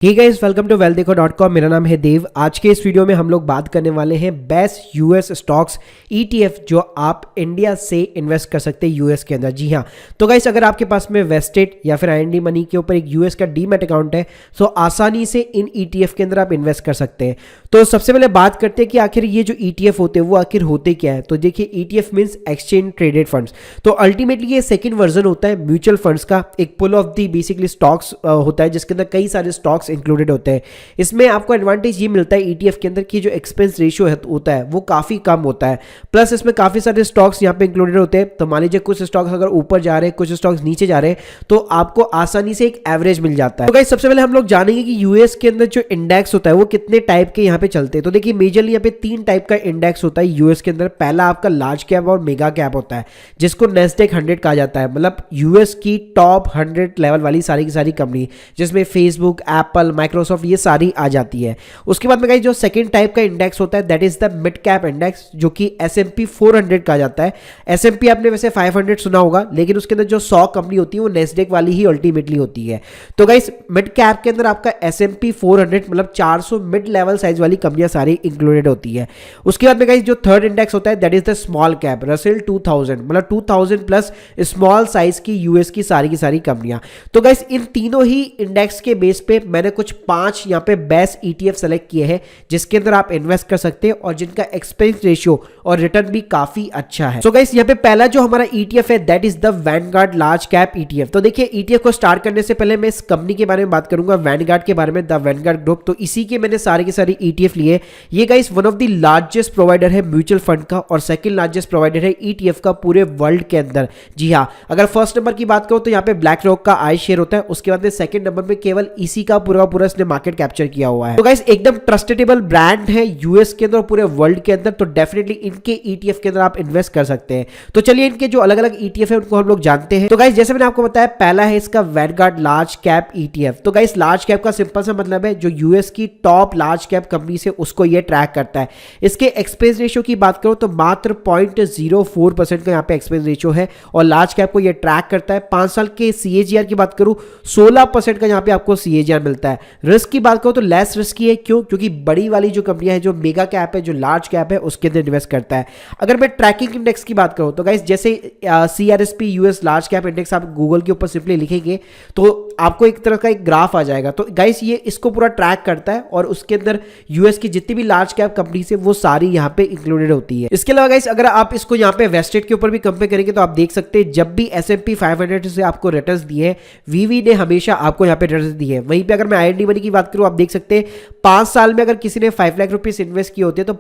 Hey guys, welcome to wealthdeco.com। मेरा नाम है देव। आज के इस वीडियो में हम लोग बात करने वाले हैं बेस्ट यूएस स्टॉक्स ईटीएफ जो आप इंडिया से इन्वेस्ट कर सकते हैं यूएस के अंदर। जी हाँ, तो गाइस अगर आपके पास में वेस्टेड या फिर आईएनडी मनी के ऊपर एक यूएस का डीमैट अकाउंट है तो आसानी से इन ईटीएफ के अंदर आप इन्वेस्ट कर सकते हैं। तो सबसे पहले बात करते हैं कि आखिर ये जो ईटीएफ होते हैं वो आखिर होते क्या है। तो देखिए, ETF means exchange traded funds. तो अल्टीमेटली ये सेकेंड वर्जन होता है म्यूचुअल फंड्स का। एक पुल ऑफ दी बेसिकली स्टॉक्स होता है जिसके अंदर कई सारे स्टॉक्स इंक्लूडेड होते हैं। इसमें आपको एडवांटेज ये मिलता है ईटीएफ के अंदर कि जो एक्सपेंस रेशियो होता है वो काफी कम होता है। प्लस इसमें काफी सारे स्टॉक्स यहाँ पे इंक्लूडेड होते हैं। तो मान लीजिए कुछ स्टॉक्स अगर ऊपर जा रहे हैं, कुछ स्टॉक्स नीचे जा रहे हैं, तो आपको आसानी से एक एवरेज मिल जाता है। तो गाइस सबसे पहले हम लोग जानेंगे कि यूएस के अंदर जो इंडेक्स होता है वो कितने टाइप के यहाँ पे चलते हैं। तो देखिए, मेजरली यहाँ पे 3 टाइप का इंडेक्स होता है यूएस के अंदर। पहला आपका लार्ज कैप और मेगा कैप होता है जिसको नेस्डेक 100 कहा जाता है, मतलब यूएस की टॉप 100 लेवल वाली सारी की सारी कंपनी, जिसमें फेसबुक, एप्पल, माइक्रोसॉफ्ट ये सारी आ जाती है। उसके बाद में गाइस जो सेकंड टाइप का इंडेक्स होता है that is the mid cap index जो कि S&P 400 कहा जाता है। S&P आपने वैसे 500 सुना होगा, लेकिन उसके अंदर जो 100 कंपनी होती है वो नेस्डेक वाली ही अल्टीमेटली होती है। तो गाइस मिड कैप के अंदर आपका S&P 400 मतलब 400 मिड लेवल साइज वाली कंपनियां सारी इंक्लूडेड होती है। उसके बाद में गाइस जो थर्ड इंडेक्स होता है that is the small cap Russell 2000 मतलब 2000 प्लस स्मॉल साइज की यूएस की सारी कंपनियां। तो गाइस इन तीनों ही इंडेक्स के बेस पे मैंने कुछ 5 यहाँ पे बेस्ट ईटीएफ सेलेक्ट किए हैं जिसके अंदर आप इन्वेस्ट कर सकते हैं और जिनका एक्सपेंस रेशियो और रिटर्न भी काफी अच्छा है। सो गाइस यहाँ पे पहला जो हमारा ईटीएफ है that is the Vanguard large cap ETF. तो देखिए, ईटीएफ को स्टार्ट करने से पहले मैं इस कंपनी के बारे में बात करूंगा, वैनगार्ड के बारे में, द वैनगार्ड ग्रुप। तो इसी के मैंने सारे के सारे ईटीएफ लिए। ये guys one of the largest provider है म्यूचुअल फंड का और सेकंड लार्जेस्ट प्रोवाइडर है ईटीएफ का पूरे वर्ल्ड के अंदर। जी हाँ, अगर फर्स्ट नंबर की बात करूं तो यहाँ पे ब्लैक रॉक का आई शेयर होता है। उसके बाद में सेकंड नंबर पे केवल इसी का पूरा इसने मार्केट कैप्चर किया हुआ है। तो गाइस एकदम ट्रस्टेबल ब्रांड है यूएस के अंदर और पूरे वर्ल्ड के अंदर। तो डेफिनेटली इनके ईटीएफ के अंदर आप इन्वेस्ट कर सकते हैं। तो चलिए इनके जो अलग अलग ईटीएफ है उनको हम लोग जानते हैं। तो गाइस जैसे मैंने आपको बताया, पहला है इसका वैनगार्ड लार्ज कैप ईटीएफ। तो गाइस लार्ज कैप का सिंपल सा मतलब है जो यूएस की टॉप लार्ज कैप कंपनी से उसको ये ट्रैक करता है। इसके एक्सपेंस रेशियो की बात करो तो मात्र 0.04% का यहाँ पे एक्सपेंस रेशियो है और लार्ज कैप को ये ट्रैक करता है। 5 साल के सीएजीआर की बात करूं 16% का यहाँ पे आपको सीएजीआर मिलता है। रिस्क की बात करो तो लेस रिस्की है। क्यों? क्योंकि बड़ी वाली जो कंपनियां है, जो मेगा कैप है, जो लार्ज कैप है, उसके अंदर इन्वेस्ट करता है। अगर मैं ट्रैकिंग इंडेक्स की बात करूं तो गाइस जैसे CRSP US large cap index आप गूगल के ऊपर सिंपली लिखेंगे तो आपको एक तरह का एक ग्राफ आ जाएगा। तो गाइस ये इसको पूरा ट्रैक करता है और उसके अंदर यूएस की जितनी भी लार्ज कैप कंपनी है वो सारी यहाँ पे इंक्लूडेड होती है। इसके अलावा गाइस अगर आप इसको यहाँ पे वेस्टेड के ऊपर भी कंपेयर करेंगे तो आप देख सकते हैं जब भी S&P 500 से आपको रिटर्न्स दिए हैं, वीवी ने हमेशा आपको यहाँ पे रिटर्न्स दिए हैं। वहीं पे अगर मैं आईएनडी मनी की बात करूं, आप देख सकते हैं 5 साल में अगर किसी ने 5 लाख रुपीस इन्वेस्ट किए होते तो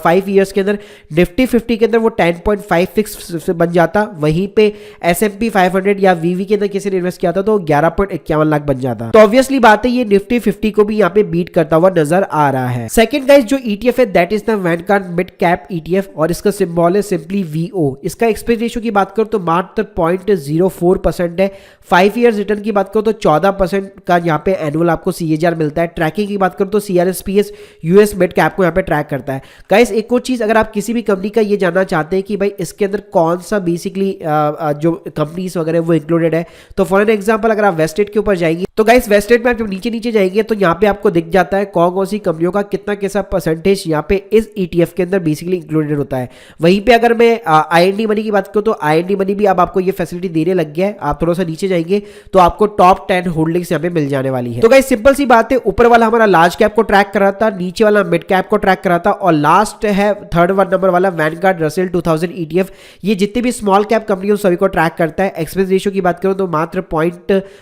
5 ईयर्स के अंदर निफ्टी 50 के अंदर वो 10.56 से बन जाता। वहीं पे S&P 500 या वीवी के अंदर किसी ने इन्वेस्ट किया था तो 11.51 लाख बन जाता। तो ऑब्वियसली बात है ये निफ्टी 50 को भी यहाँ पे बीट करता हुआ नजर आ रहा है। सेकंड गाइस जो ईटीएफ है that is the Vanguard mid cap ETF और इसका सिंबल है सिंपली VO। इसका एक्सपेंस रेशियो की बात करो तो मात्र 0.04% है। 5 ईयर्स रिटर्न की बात करो तो 14% का यहाँ पे एनुअल आपको सीएजीआर मिलता है। ट्रैकिंग की बात करो तो CRSPS यूएस मिड कैप को यहाँ पे ट्रैक करता है। गाइस एक और चीज, अगर आप किसी भी कंपनी का ये जानना चाहते हैं कि भाई इसके अंदर कौन सा बेसिकली जो कंपनीज वगैरह वो इंक्लूडेड है, तो फॉर एन एग्जांपल अगर आप वेस्टेड के ऊपर जाएंगे तो गाइस वेस्टेड में आप जब नीचे जाएंगे तो यहाँ पे आपको दिख जाता है कौन सी कंपनियों का कितना कैसा परसेंटेज यहाँ पे इस ईटीएफ के अंदर बेसिकली इंक्लूडेड होता है। वहीं पे अगर मैं आईएनडी मनी की बात करूँ तो आईएनडी मनी भी अब आपको ये फैसिलिटी देने लग गया है। आप थोड़ा सा नीचे जाएंगे तो आपको टॉप 10 होल्डिंग्स यहाँ पे मिल जाने वाली है। तो गाइस सिंपल सी बात है, ऊपर वाला हमारा लार्ज कैप को ट्रैक कर रहा था, नीचे वाला मिड कैप को ट्रैक कर रहा था और लास्ट है थर्ड नंबर वाला वैनगार्ड रसेल 2000 ईटीएफ। ये जितने भी स्मॉल कैप कंपनी सभी को ट्रैक करता है। एक्सपेंस रेशियो की बात करूं तो मात्र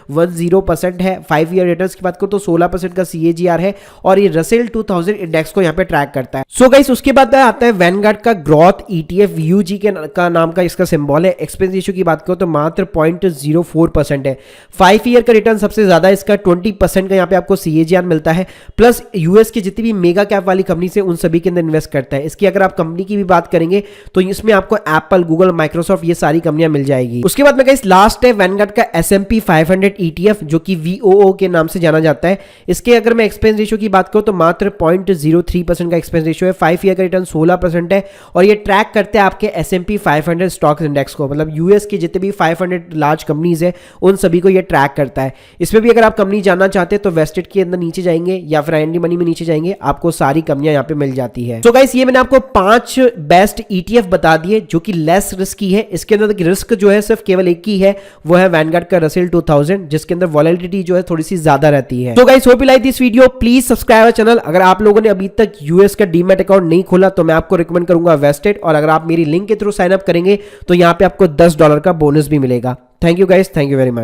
0.10% है। 5 ईयर रिटर्न्स की बात करूं तो 16% का सीएजीआर है और ये रसेल 2000 इंडेक्स को यहाँ पे ट्रैक करता है। सो गाइस उसके बाद आता है वैनगार्ड का ग्रोथ ईटीएफ VUG का नाम का इसका सिंबल है। एक्सपेंस रेशियो की बात करो तो मात्र 0.04% है। 5 ईयर का रिटर्न सबसे ज्यादा इसका 20% का यहाँ पे आपको सीएजीआर मिलता है। प्लस यूएस की जितनी भी मेगा कैप वाली कंपनी से उन सभी के अंदर इन्वेस्ट करता है। इसकी अगर आप कंपनी की भी बात करेंगे तो इसमें आपको एप्पल, गूगल, माइक्रोसॉफ्ट ये सारी कंपनियां मिल जाएगी। उसके बाद में गाइस लास्ट है वैनगार्ड का S&P 500 ईटीएफ जो कि VOO के नाम से जाना जाता है। इसके अगर मैं एक्सपेंस रेशियो की बात करूं तो मात्र 0.03% का एक्सपेंस रेशियो है। 5 ईयर का रिटर्न 16% है और ये ट्रैक करते हैं आपके S&P 500 स्टॉक्स इंडेक्स को, मतलब यूएस के जितने भी 500 लार्ज कंपनीज है उन सभी को ये ट्रैक करता है। इसमें भी अगर आप कंपनी जानना चाहते हैं तो वेस्टेड के अंदर नीचे जाएंगे या फिर IND मनी में नीचे जाएंगे, आपको सारी कंपनियां यहाँ पे मिल जाती है। तो गाइस ये मैंने आपको 5 बेस्ट ETF बता दिए जो कि लेस रिस्की है। इसके अंदर रिस्क जो है सिर्फ केवल एक ही है, वो है वैनगार्ड का रसेल 2000, जिसके अंदर वॉलेटिलिटी जो है थोड़ी सी ज्यादा रहती है। तो guys hope you like this video, please subscribe channel. अगर आप लोगों ने अभी तक यूएस का डीमैट अकाउंट नहीं खोला तो मैं आपको रिकमेंड करूंगा वेस्टेड, और अगर आप मेरी लिंक के थ्रू साइन अप करेंगे तो यहाँ पे आपको $10 का बोनस भी मिलेगा। Thank you guys, thank you very much.